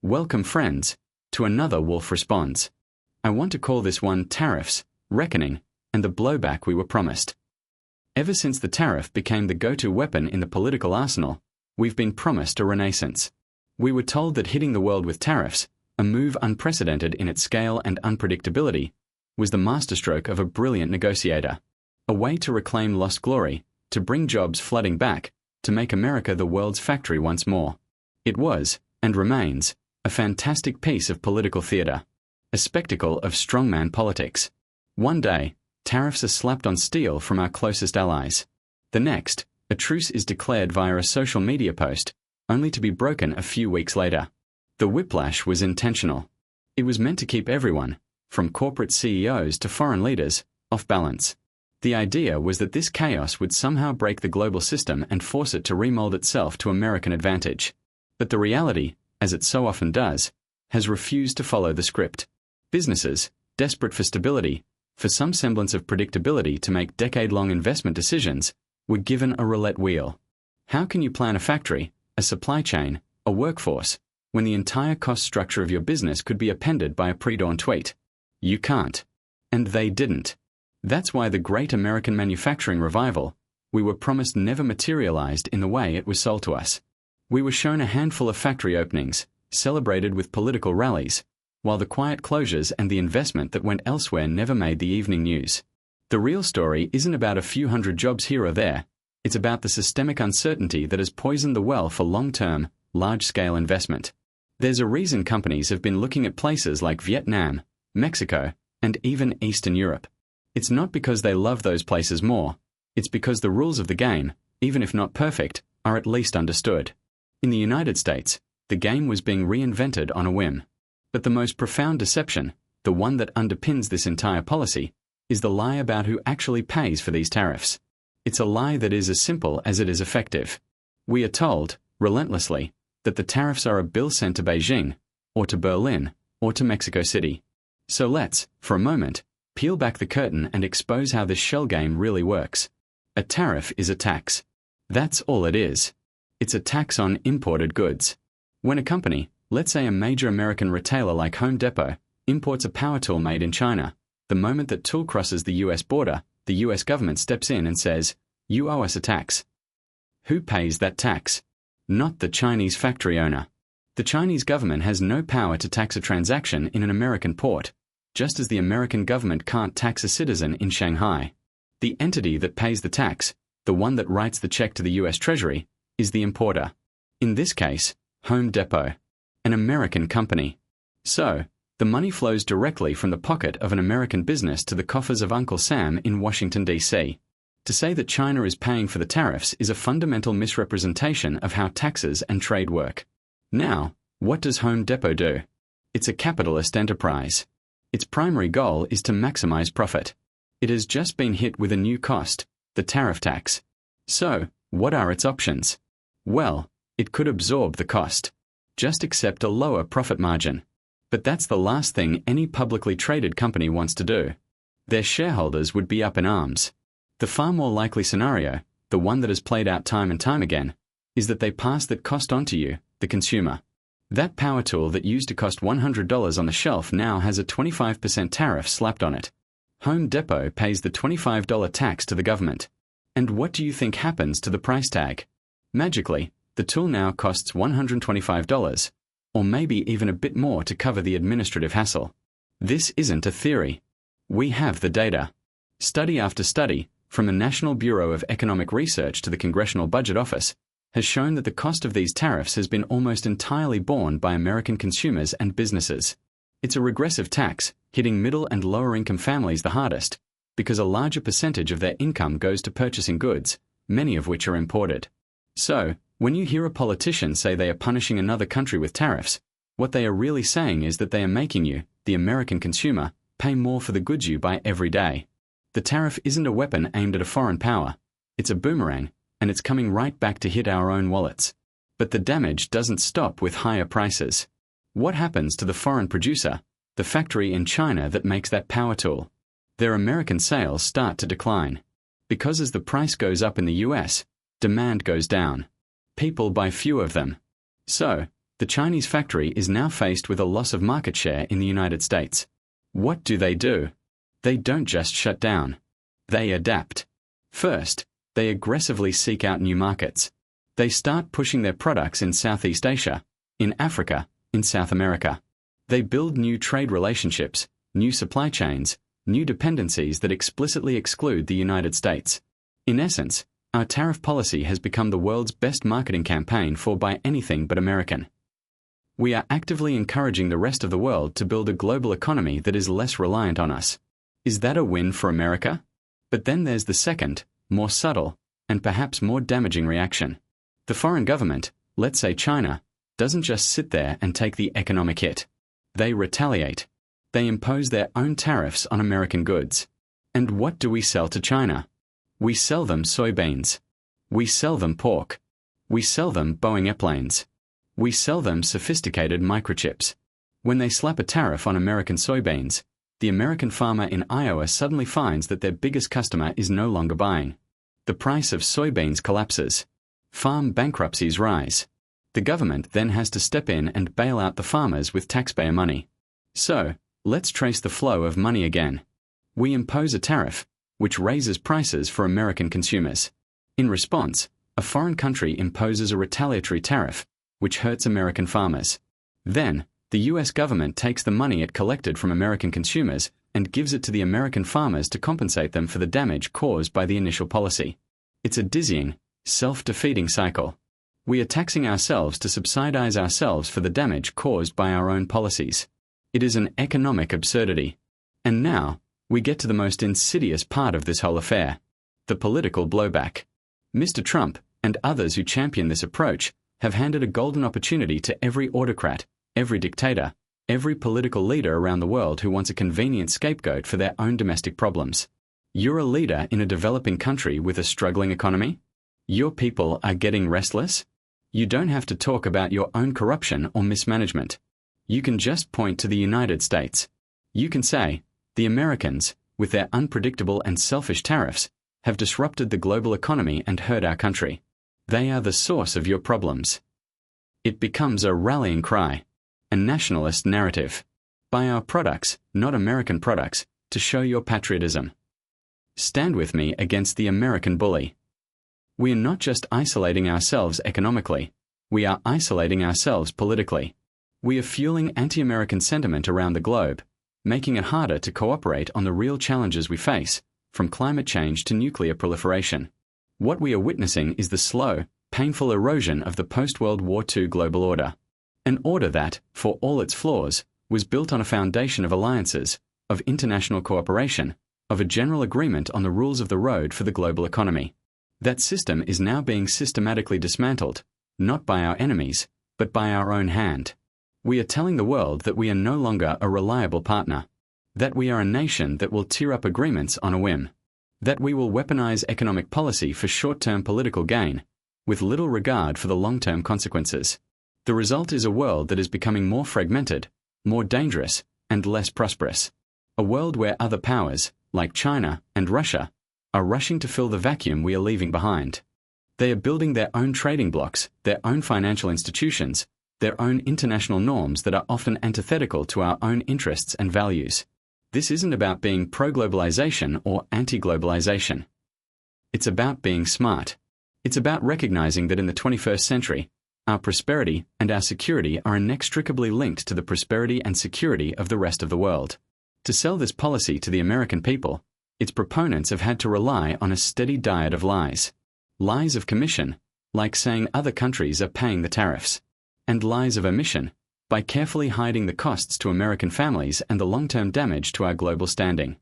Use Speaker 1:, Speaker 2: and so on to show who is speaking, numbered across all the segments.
Speaker 1: Welcome, friends, to another Wolf Responds. I want to call this one Tariffs, Reckoning, and the blowback we were promised. Ever since the tariff became the go-to weapon in the political arsenal, we've been promised a renaissance. We were told that hitting the world with tariffs, a move unprecedented in its scale and unpredictability, was the masterstroke of a brilliant negotiator. A way to reclaim lost glory, to bring jobs flooding back, to make America the world's factory once more. It was, and remains, a fantastic piece of political theatre, a spectacle of strongman politics. One day, tariffs are slapped on steel from our closest allies. The next, a truce is declared via a social media post, only to be broken a few weeks later. The whiplash was intentional. It was meant to keep everyone, from corporate CEOs to foreign leaders, off balance. The idea was that this chaos would somehow break the global system and force it to remold itself to American advantage. But the reality, as it so often does, has refused to follow the script. Businesses, desperate for stability, for some semblance of predictability to make decade-long investment decisions, were given a roulette wheel. How can you plan a factory, a supply chain, a workforce, when the entire cost structure of your business could be appended by a pre-dawn tweet? You can't. And they didn't. That's why the great American manufacturing revival we were promised never materialized in the way it was sold to us. We were shown a handful of factory openings, celebrated with political rallies, while the quiet closures and the investment that went elsewhere never made the evening news. The real story isn't about a few hundred jobs here or there, it's about the systemic uncertainty that has poisoned the well for long-term, large-scale investment. There's a reason companies have been looking at places like Vietnam, Mexico, and even Eastern Europe. It's not because they love those places more, it's because the rules of the game, even if not perfect, are at least understood. In the United States, the game was being reinvented on a whim. But the most profound deception, the one that underpins this entire policy, is the lie about who actually pays for these tariffs. It's a lie that is as simple as it is effective. We are told, relentlessly, that the tariffs are a bill sent to Beijing, or to Berlin, or to Mexico City. So let's, for a moment, peel back the curtain and expose how this shell game really works. A tariff is a tax. That's all it is. It's a tax on imported goods. When a company, let's say a major American retailer like Home Depot, imports a power tool made in China, the moment that tool crosses the US border, the US government steps in and says, "You owe us a tax." Who pays that tax? Not the Chinese factory owner. The Chinese government has no power to tax a transaction in an American port, just as the American government can't tax a citizen in Shanghai. The entity that pays the tax, the one that writes the check to the US Treasury, is the importer. In this case, Home Depot, an American company. So, the money flows directly from the pocket of an American business to the coffers of Uncle Sam in Washington, D.C. To say that China is paying for the tariffs is a fundamental misrepresentation of how taxes and trade work. Now, what does Home Depot do? It's a capitalist enterprise. Its primary goal is to maximize profit. It has just been hit with a new cost, the tariff tax. So, what are its options? Well, it could absorb the cost. Just accept a lower profit margin. But that's the last thing any publicly traded company wants to do. Their shareholders would be up in arms. The far more likely scenario, the one that has played out time and time again, is that they pass that cost on to you, the consumer. That power tool that used to cost $100 on the shelf now has a 25% tariff slapped on it. Home Depot pays the $25 tax to the government. And what do you think happens to the price tag? Magically, the tool now costs $125, or maybe even a bit more to cover the administrative hassle. This isn't a theory. We have the data. Study after study, from the National Bureau of Economic Research to the Congressional Budget Office, has shown that the cost of these tariffs has been almost entirely borne by American consumers and businesses. It's a regressive tax, hitting middle and lower income families the hardest, because a larger percentage of their income goes to purchasing goods, many of which are imported. So, when you hear a politician say they are punishing another country with tariffs, what they are really saying is that they are making you, the American consumer, pay more for the goods you buy every day. The tariff isn't a weapon aimed at a foreign power. It's a boomerang, and it's coming right back to hit our own wallets. But the damage doesn't stop with higher prices. What happens to the foreign producer, the factory in China that makes that power tool? Their American sales start to decline. Because as the price goes up in the US, demand goes down. People buy fewer of them. So, the The Chinese factory is now faced with a loss of market share in the United States. What do? They don't just shut down. They adapt. First, they aggressively seek out new markets. They start pushing their products in Southeast Asia, in Africa, in South America. They build new trade relationships, new supply chains, new dependencies that explicitly exclude the United States. In essence, our tariff policy has become the world's best marketing campaign for buy anything but American. We are actively encouraging the rest of the world to build a global economy that is less reliant on us. Is that a win for America? But then there's the second, more subtle, and perhaps more damaging reaction. The foreign government, let's say China, doesn't just sit there and take the economic hit. They retaliate. They impose their own tariffs on American goods. And what do we sell to China? We sell them soybeans. We sell them pork. We sell them Boeing airplanes. We sell them sophisticated microchips. When they slap a tariff on American soybeans, the American farmer in Iowa suddenly finds that their biggest customer is no longer buying. The price of soybeans collapses. Farm bankruptcies rise. The government then has to step in and bail out the farmers with taxpayer money. So, let's trace the flow of money again. We impose a tariff, which raises prices for American consumers. In response, a foreign country imposes a retaliatory tariff, which hurts American farmers. Then, the US government takes the money it collected from American consumers and gives it to the American farmers to compensate them for the damage caused by the initial policy. It's a dizzying, self-defeating cycle. We are taxing ourselves to subsidize ourselves for the damage caused by our own policies. It is an economic absurdity. And now, we get to the most insidious part of this whole affair: the political blowback. Mr. Trump, and others who champion this approach, have handed a golden opportunity to every autocrat, every dictator, every political leader around the world who wants a convenient scapegoat for their own domestic problems. You're a leader in a developing country with a struggling economy? Your people are getting restless? You don't have to talk about your own corruption or mismanagement. You can just point to the United States. You can say, the Americans, with their unpredictable and selfish tariffs, have disrupted the global economy and hurt our country. They are the source of your problems. It becomes a rallying cry, a nationalist narrative. Buy our products, not American products, to show your patriotism. Stand with me against the American bully. We are not just isolating ourselves economically, we are isolating ourselves politically. We are fueling anti-American sentiment around the globe, making it harder to cooperate on the real challenges we face, from climate change to nuclear proliferation. What we are witnessing is the slow, painful erosion of the post-World War II global order. An order that, for all its flaws, was built on a foundation of alliances, of international cooperation, of a general agreement on the rules of the road for the global economy. That system is now being systematically dismantled, not by our enemies, but by our own hand. We are telling the world that we are no longer a reliable partner, that we are a nation that will tear up agreements on a whim, that we will weaponize economic policy for short-term political gain, with little regard for the long-term consequences. The result is a world that is becoming more fragmented, more dangerous, and less prosperous. A world where other powers, like China and Russia, are rushing to fill the vacuum we are leaving behind. They are building their own trading blocks, their own financial institutions, their own international norms that are often antithetical to our own interests and values. This isn't about being pro-globalization or anti-globalization. It's about being smart. It's about recognizing that in the 21st century, our prosperity and our security are inextricably linked to the prosperity and security of the rest of the world. To sell this policy to the American people, its proponents have had to rely on a steady diet of lies. Lies of commission, like saying other countries are paying the tariffs, and lies of omission, by carefully hiding the costs to American families and the long-term damage to our global standing.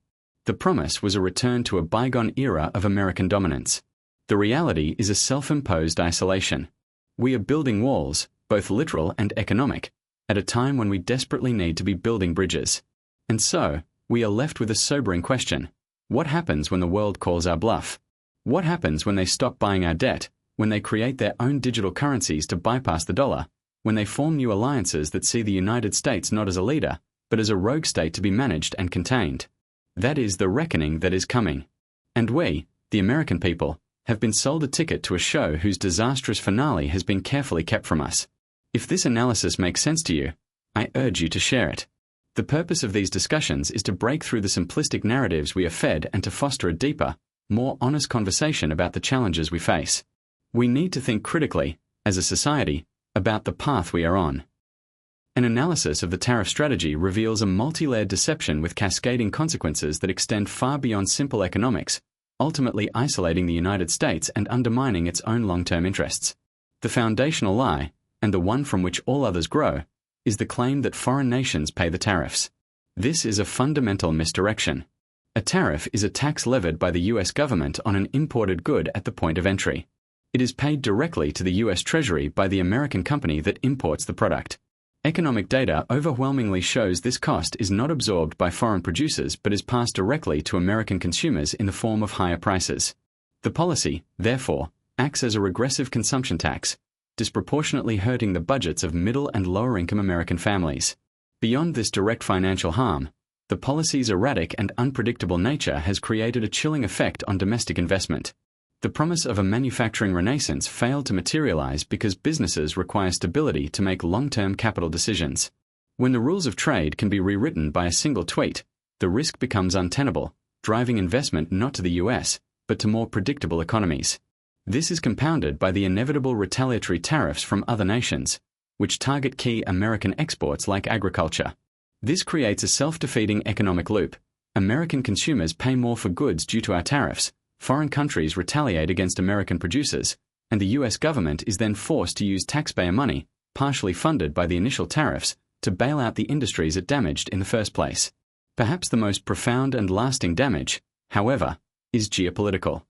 Speaker 1: The promise was a return to a bygone era of American dominance. The reality is a self-imposed isolation. We are building walls, both literal and economic, at a time when we desperately need to be building bridges. And so, we are left with a sobering question. What happens when the world calls our bluff? What happens when they stop buying our debt, when they create their own digital currencies to bypass the dollar, when they form new alliances that see the United States not as a leader, but as a rogue state to be managed and contained? That is the reckoning that is coming. And we, the American people, have been sold a ticket to a show whose disastrous finale has been carefully kept from us. If this analysis makes sense to you, I urge you to share it. The purpose of these discussions is to break through the simplistic narratives we are fed and to foster a deeper, more honest conversation about the challenges we face. We need to think critically, as a society, about the path we are on. An analysis of the tariff strategy reveals a multi-layered deception with cascading consequences that extend far beyond simple economics, ultimately isolating the United States and undermining its own long-term interests. The foundational lie, and the one from which all others grow, is the claim that foreign nations pay the tariffs. This is a fundamental misdirection. A tariff is a tax levied by the US government on an imported good at the point of entry. It is paid directly to the US Treasury by the American company that imports the product. Economic data overwhelmingly shows this cost is not absorbed by foreign producers but is passed directly to American consumers in the form of higher prices. The policy, therefore, acts as a regressive consumption tax, disproportionately hurting the budgets of middle and lower-income American families. Beyond this direct financial harm, the policy's erratic and unpredictable nature has created a chilling effect on domestic investment. The promise of a manufacturing renaissance failed to materialize because businesses require stability to make long-term capital decisions. When the rules of trade can be rewritten by a single tweet, the risk becomes untenable, driving investment not to the US, but to more predictable economies. This is compounded by the inevitable retaliatory tariffs from other nations, which target key American exports like agriculture. This creates a self-defeating economic loop. American consumers pay more for goods due to our tariffs, foreign countries retaliate against American producers, and the US government is then forced to use taxpayer money, partially funded by the initial tariffs, to bail out the industries it damaged in the first place. Perhaps the most profound and lasting damage, however, is geopolitical.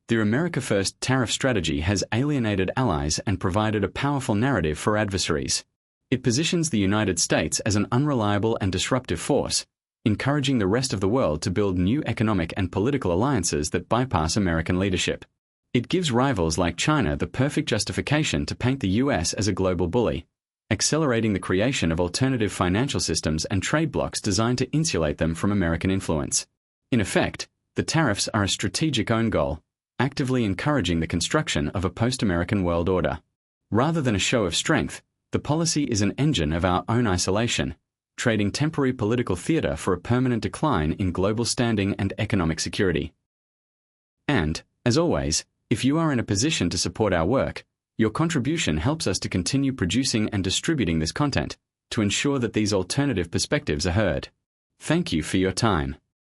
Speaker 1: The America First tariff strategy has alienated allies and provided a powerful narrative for adversaries. It positions the United States as an unreliable and disruptive force, encouraging the rest of the world to build new economic and political alliances that bypass American leadership. It gives rivals like China the perfect justification to paint the US as a global bully, accelerating the creation of alternative financial systems and trade blocs designed to insulate them from American influence. In effect, the tariffs are a strategic own goal, actively encouraging the construction of a post-American world order. Rather than a show of strength, the policy is an engine of our own isolation, trading temporary political theater for a permanent decline in global standing and economic security. And, as always, if you are in a position to support our work, your contribution helps us to continue producing and distributing this content to ensure that these alternative perspectives are heard. Thank you for your time.